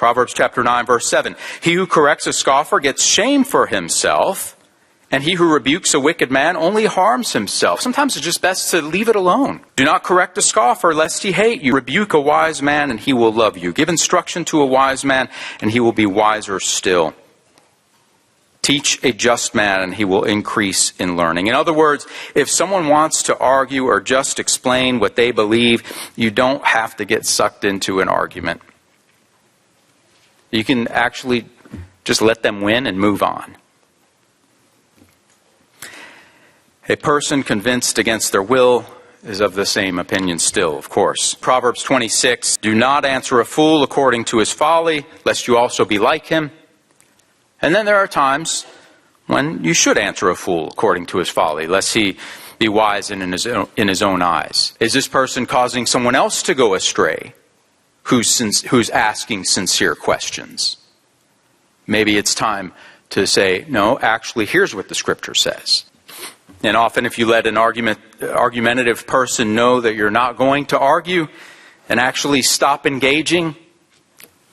Proverbs chapter 9, verse 7. He who corrects a scoffer gets shame for himself, and he who rebukes a wicked man only harms himself. Sometimes it's just best to leave it alone. Do not correct a scoffer, lest he hate you. Rebuke a wise man, and he will love you. Give instruction to a wise man, and he will be wiser still. Teach a just man, and he will increase in learning. In other words, if someone wants to argue or just explain what they believe, you don't have to get sucked into an argument. You can actually just let them win and move on. A person convinced against their will is of the same opinion still, of course. Proverbs 26, do not answer a fool according to his folly, lest you also be like him. And then there are times when you should answer a fool according to his folly, lest he be wise in his own eyes. Is this person causing someone else to go astray who's asking sincere questions? Maybe it's time to say, no, actually, here's what the Scripture says. And often if you let an argumentative person know that you're not going to argue and actually stop engaging,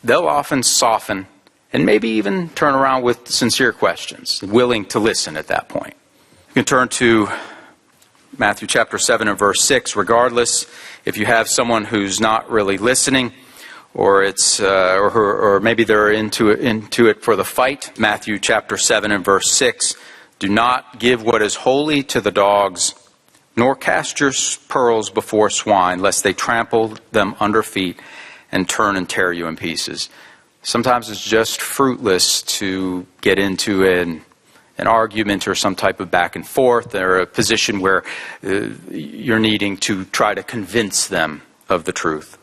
they'll often soften and maybe even turn around with sincere questions, willing to listen at that point. You can turn to Matthew chapter 7 and verse 6. Regardless, if you have someone who's not really listening, or maybe they're into it for the fight. Matthew chapter 7 and verse 6. Do not give what is holy to the dogs, nor cast your pearls before swine, lest they trample them under feet and turn and tear you in pieces. Sometimes it's just fruitless to get into an argument or some type of back and forth, or a position where you're needing to try to convince them of the truth.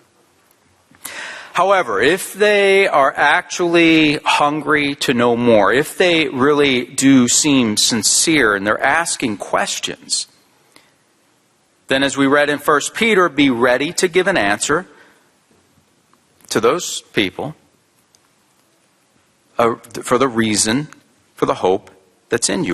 However, if they are actually hungry to know more, if they really do seem sincere and they're asking questions, then as we read in 1 Peter, be ready to give an answer to those people for the reason, for the hope that's in you.